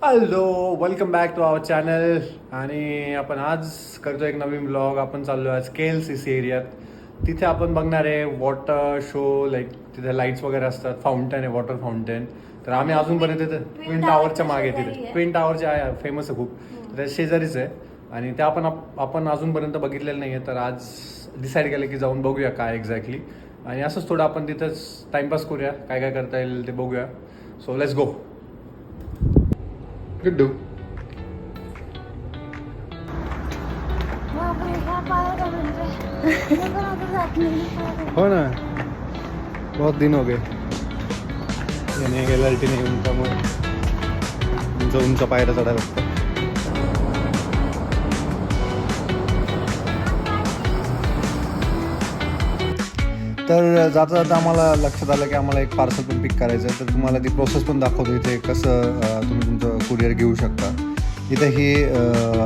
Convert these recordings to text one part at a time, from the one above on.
Hello, welcome back to our channel. आणि आपण आज करतो एक नवीन ब्लॉग. आपण चाललो आज KLCC एरियात. तिथे आपण बघणार आहे वॉटर शो. लाईक तिथे लाईट्स वगैरे असतात, फाउंटन आहे, वॉटर फाउंटन. तर आम्ही अजूनपर्यंत तिथे ट्विन टावरच्या मागे, तिथे ट्विन टावरचे आहे, फेमस आहे खूप, त्या शेजारीच आहे. आणि त्या आपण अजूनपर्यंत बघितलेलं नाही आहे. तर आज डिसाईड केलं की जाऊन बघूया काय एक्झॅक्टली. आणि असंच थोडं आपण तिथंच टाइमपास करूया, काय काय करता येईल ते बघूया. So let's go. गुड्डू. हो ना, बहुत दिन हो गए येणे गेला नाही येऊन, त्यामुळे उंच पायऱ्या चढायला लागतं. तर जाता जाता आम्हाला लक्षात आलं की आम्हाला एक पार्सल पण पिक करायचं आहे. तर तुम्हाला ती प्रोसेस पण दाखवतो इथे कसं तुम्ही तुमचं कुरिअर घेऊ शकता. इथे ही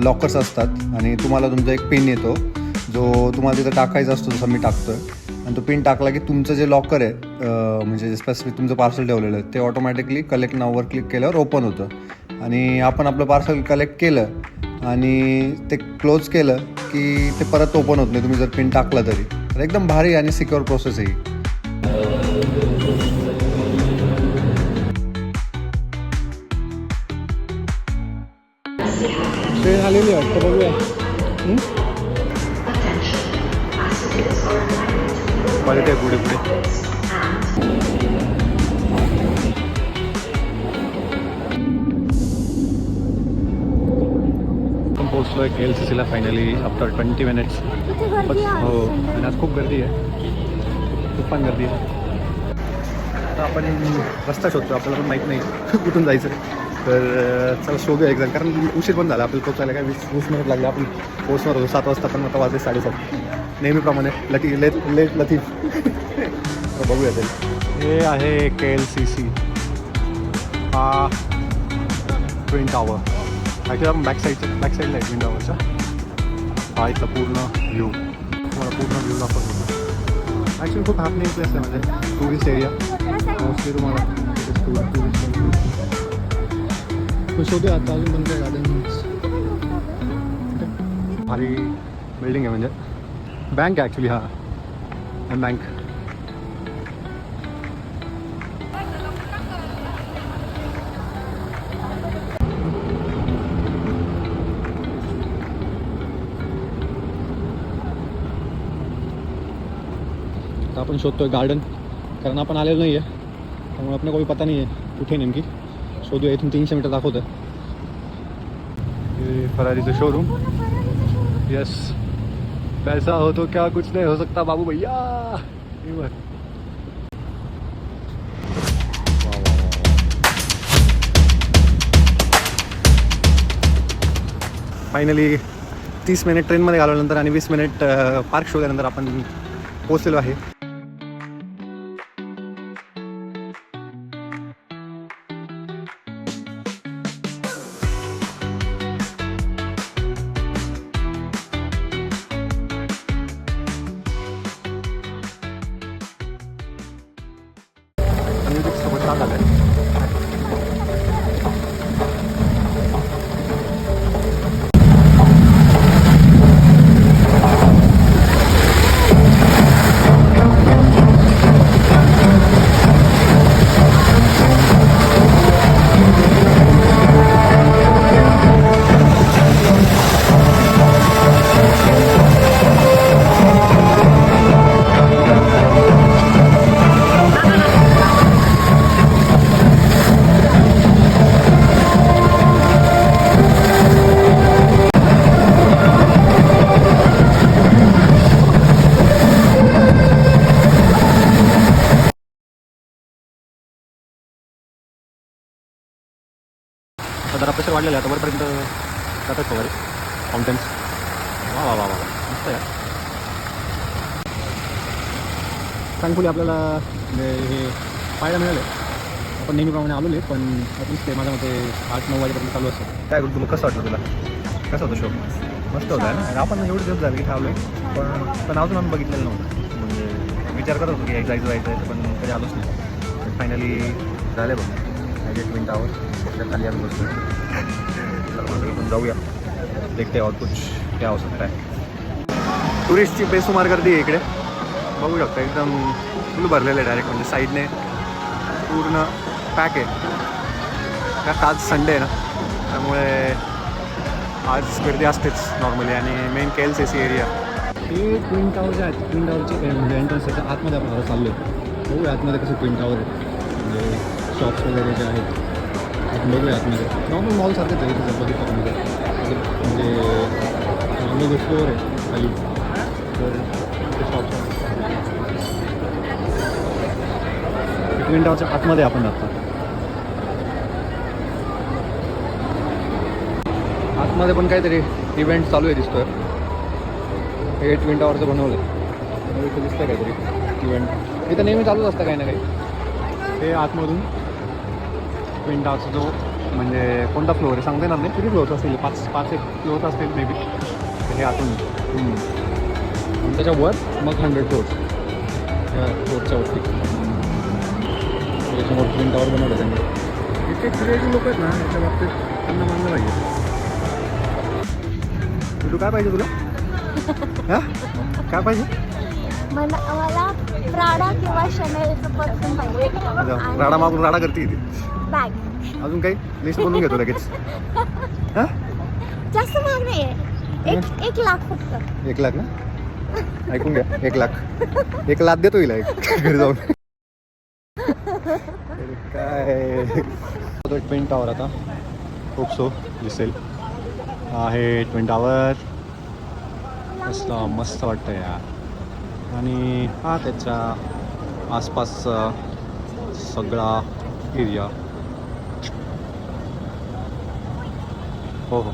लॉकर्स असतात आणि तुम्हाला तुमचा एक पिन येतो जो तुम्हाला तिथं टाकायचा असतो, जसं मी टाकतो आहे. आणि तो पिन टाकला की तुमचं जे लॉकर आहे, म्हणजे स्पेसिफिक तुमचं पार्सल ठेवलेलं आहे, ते ऑटोमॅटिकली कलेक्ट नाववर क्लिक केल्यावर ओपन होतं. आणि आपण आपलं पार्सल कलेक्ट केलं आणि ते क्लोज केलं की ते परत ओपन होत नाही, तुम्ही जर पिन टाकला तरी. तर एकदम भारी आणि सिक्युअर प्रोसेस आहे. ट्रेन आलेली वाटतं, बघूया. पुढे पुढे आपण पोहोचलो आहे KLCCला फायनली आफ्टर 20 मिनिट्स. हो, आणि आज खूप गर्दी आहे, खूप पण गर्दी आहे. आता आपण रस्ता शोधतो, आपल्याला पण माहीत नाही कुठून जायचं. तर चला शोधूया एकदा, कारण उशीर पण झाला आपल्याला पोचायला. काय 20 मिनिट लागले. आपण पोहोचणार होतो 7 वाजता, पण आता वाजले 7:30 नेहमीप्रमाणे. लेट लतीफ. बघूया तरी. हे आहे KLCC, हा ट्विन टावर. ॲक्च्युली आपण बॅकसाईडला आहे ट्विन टावरच्या. हा इथला पूर्ण व्ह्यू, तुम्हाला पूर्ण व्ह्यू दाखवतो. ॲक्च्युली खूप हॅपनिंग प्लेस आहे, म्हणजे टुरिस्ट एरिया मोस्टली. तुम्हाला टुरिस्ट शोधूया आता अजून पण काय गार्डन्स. भारी बिल्डिंग आहे, म्हणजे बँक आहे ॲक्च्युली. हा बँक. आपण शोधतोय गार्डन, कारण आपण आलेलो नाही आहे, त्यामुळे आपल्याला कोणी पता नाही आहे कुठे नेमकी. शोधूया. इथून 300 मीटर दाखवतं. हे फरारीचं शोरूम. यस, पैसा हो तो क्या कुछ नहीं हो सकता बाबू भैया. फायनली 30 मिनिट ट्रेनमध्ये घालवल्यानंतर आणि 20 मिनिट पार्क शोधल्यानंतर आपण पोहोचलेलो आहे. म्युझिक सोबत छान झालं आहे. जरा प्रेशर वाढलेलं आहे आता. वरपर्यंत जातात वगैरे फाउंटन्स. वा वा वा वा, मस्त आहे. थँकफुली आपल्याला हे पाहायला मिळालं. आपण नेहमीप्रमाणे आलो आहे, पण ॲटलिस्ट ते माझ्या मते 8-9 वाजेपर्यंत चालू असतं. काय तुला कसं वाटलं? तुला कसं होतं शो? मस्त होता ना. आपण एवढे दिवस झाले की आलो आहे, पण अजून आम्ही बघितलेलं नव्हतं. म्हणजे विचार करत होतो की जायचं पण कधी आलोच नाही. फायनली झालं बघ ट्विन टावर. खाली आम्ही बसलो. आपण जाऊया, देखते और कुछ क्या हो सकता है. टुरिस्टची बेसुमार गर्दी आहे इकडे, बघू शकता एकदम फुल भरलेलं आहे डायरेक्ट, म्हणजे साईडने पूर्ण पॅक आहे. त्यात आज संडे आहे ना, त्यामुळे आज गर्दी असतेच नॉर्मली. आणि मेन KLCC एरिया हे ट्विन टावर जे आहेत, ट्विन टावरचे म्हणजे एंट्रन्स त्याच्या आतमध्ये आपण चाललो आहे. बघूया आतमध्ये कसं ट्विन टावर आहे, म्हणजे शॉप्स वगैरे जे आहेत आपण बघूया आतमध्ये. नॉर्मल मॉलसारखंच आहे इथे जर बघितलं म्हणजे नॉर्मल जो फ्लोअर आहे खाली तर शॉप्स ट्विन टावरच्या आतमध्ये आपण जातो. आतमध्ये पण काहीतरी इव्हेंट चालू आहे दिसतोय. हे ट्विन टावरचं बनवलं आहे, इथं दिसतं काहीतरी इव्हेंट. इथं नेहमी चालूच असतं काही ना काही. हे आतमधून ट्विन टावरचा जो म्हणजे कोणता फ्लोअर आहे सांगता येणार नाही, किती फ्लोअर्स असतील, 5 फ्लोअर्स असतील मे बी. हे आतून आणि त्याच्यावर मग 100 फ्लोअर्स, त्या फ्लोअरच्या वरती त्याच्यासमोर ट्विन टावर बनवलं त्यांनी. इतके क्रिएटिव्ह लोक आहेत ना याच्या बाबतीत, त्यांना मानलं पाहिजे. तू काय पाहिजे तुला? हां काय पाहिजे? मला प्राडा किंवा शनेलचं परफ्यूम पाहिजे. राडा मागून राडा करते इथे. बॅग अजून काही लिस्ट बनवून घेतो लगेच. हां जास्त महाग नाही आहे, 1 लाख फक्त. 1 लाख ना, ऐकून घ्या, 1 लाख. 1 लाख देतो हिला घरी जाऊन. काय ट्विन टावर आता खूप सो दिसेल आहे. ट्विन टावर मस्त वाटतं यार. आणि हा त्याच्या आसपासचा सगळा एरिया. हो हो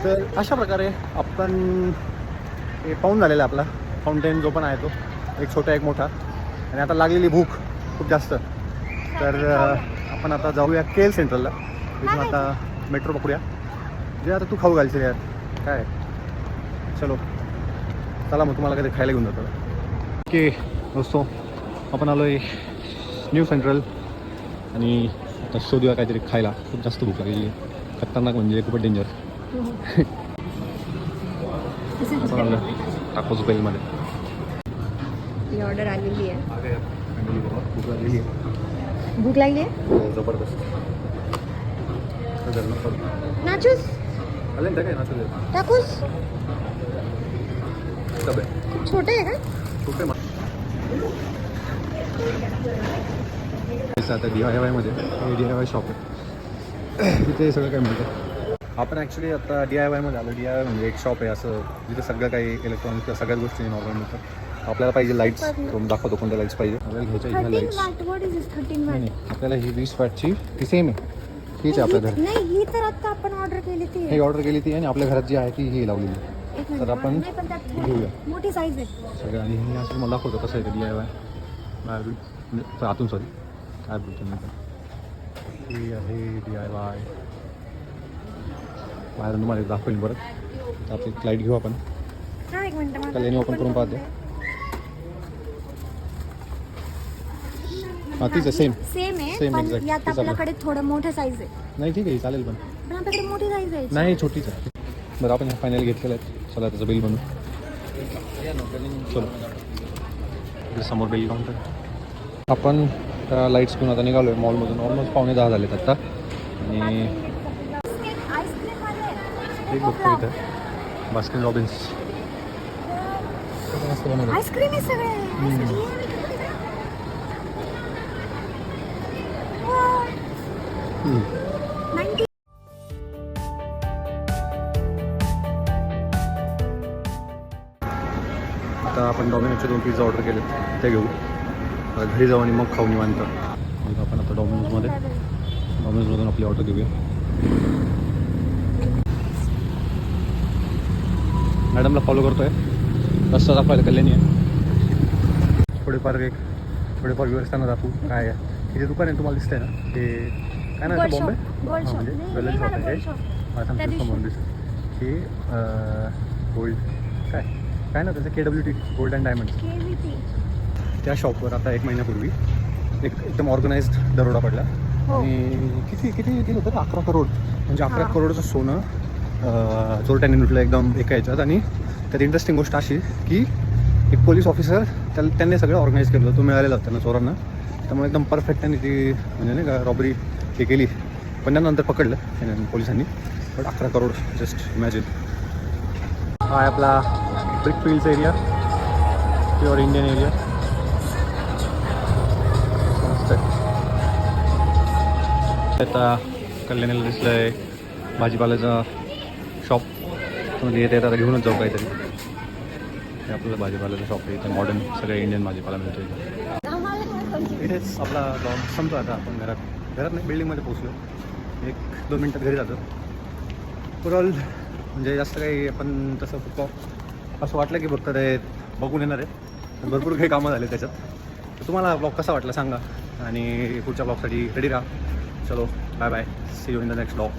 तर अशा प्रकारे आपण हे पाहून झालेला आपला फाउंटेन जो पण आहे तो, एक छोटा एक मोठा. आणि आता लागलेली भूक खूप जास्त, तर आपण आता जाऊया KL सेंट्रलला. तिथून आता मेट्रो पकडूया. जे आता तू खाऊ घालशील यार काय. चलो चला मग तुम्हाला काहीतरी खायला घेऊन जातो. ओके दोस्तो, आपण आलो आहे न्यू सेंट्रल आणि आता शोधूया काहीतरी खायला. खूप जास्त भूक लागलेली आहे, खतरनाक म्हणजे खूपच डेंजर. आपण आलो टाकोज बेलमध्ये. ही ऑर्डर आलेली आहे. भूक लागलेली आहे, भूक लागली आहे. जबरदस्त. नाचूस आले ना काय नाचू टाकूस. सब आहे, खूप छोटे आहे का? छोटे मग आता DIY मध्ये DIY शॉप आहे, तिथे सगळं काय मिळतं. आपण ॲक्च्युली आता DIY मध्ये आलो. DIY म्हणजे एक शॉप आहे असं जिथे सगळं काही इलेक्ट्रॉनिक्सच्या सगळ्याच गोष्टी नॉर्मल मिळतात. आपल्याला पाहिजे लाईट्स, दाखवतो कोणत्या लाईट्स पाहिजे आपल्याला घ्यायच्या. ह्या लाईट्स नाही, आपल्याला ही 20 वॅटची ती सेम आहे, हीच आहे आपल्या घरात. नाही, ही तर आता आपण ऑर्डर केली ती. हे ऑर्डर केली ती आणि आपल्या घरात जी आहे ती ही लावलेली. तर आपण घेऊया मोठी साईज आहे सगळं. आणि हे असं मला दाखवतो कसं आहे DIY म्हणजे आतून, सॉरी काय बोलतो मी, ही आहे DIY. बाहेरून तुम्हाला दाखवेल परत. तर आपली लाईट घेऊ आपण. एक मिनिट त्याला ओपन करून पाहते. हां तीच आहे, सेम आहे. सेम पण एक्झॅक्ट. यात आपल्याकडे थोडं मोठं साईज आहे. नाही ठीक आहे चालेल, पण पण आपल्याकडे मोठी साईज आहे. नाही छोटीच आहे. बरं आपण फायनल घेतलेलं आहे. चला त्याचं बिल बनवू. चलो इथे समोर बिल काउंटर. आपण लाईट्स घेऊन आता निघालो आहे मॉलमधून. ऑलमोस्ट 9:15 झालेत आत्ता. आणि एक बघतो इथं बास्किन रॉबिन्स आईस्क्रीम आहे सगळे. आता आपण डॉमिनोजचे 2 पिझ्झा ऑर्डर केले, ते घेऊ. घरी जाऊ आणि मग खाऊ निवांत. मग आपण आता डॉमिनोजमधून आपली ऑर्डर घेऊया. मॅडमला फॉलो करतोय. रस्ता दाखवायला कल्याणी आहे. थोडेफार व्ह्यूअर्स त्यांना दाखवू काय आहे. हे दुकान आहे तुम्हाला दिसतंय ना, ते काय ना बॉम्बे म्हणजे ज्वेलरी शॉप आहे. समोर दिसतं हे गोल्ड काय काय ना त्याचं KWT gold and diamond. KVT. त्या शॉपवर आता 1 महिन्यापूर्वी एकदम ऑर्गनाइज्ड दरोडा पडला. हो. आणि किती दिलं होतं 11 करोड म्हणजे 11 हां. करोडचं सोनं चोरट्यांनी लुटलं एकदम एका ह्याच्यात. आणि त्यात इंटरेस्टिंग गोष्ट अशी की एक पोलीस ऑफिसर त्यांनी सगळं ऑर्गनाईज केलं होतं. तो मिळालेला होता त्यांना चोरांना. त्यामुळे एकदम परफेक्ट त्यांनी ती म्हणजे नाही का रॉबरी हे केली. पण त्यानंतर पकडलं पोलिसांनी. But 11 crore just imagine. हा आहे आपला ब्रिकफिल्ड्स एरिया, प्युअर इंडियन एरिया. मस्त आहे. आता कल्याणीला दिसलं आहे भाजीपाल्याचा शॉप. म्हणजे येते आता घेऊनच जाऊ काहीतरी. हे आपलं भाजीपाल्याचं शॉप आहे. इथे मॉडर्न सगळं इंडियन भाजीपाला मिळतो इथे. आम्हाला काय कोणती? इथेच आपला ब्लॉग संपतो. आता आपण घरात नाही बिल्डिंगमध्ये पोहोचलो. 1-2 मिनटात घरी जातो. ओव्हरऑल म्हणजे जास्त काही आपण तसं फक्त असं वाटलं की फक्त ते बघून येणार आहे. भरपूर काही कामं झाले त्याच्यात. तर तुम्हाला ब्लॉग कसा वाटला सांगा. आणि पुढच्या ब्लॉगसाठी रेडी राहा. चलो bye bye. See you in the next blog.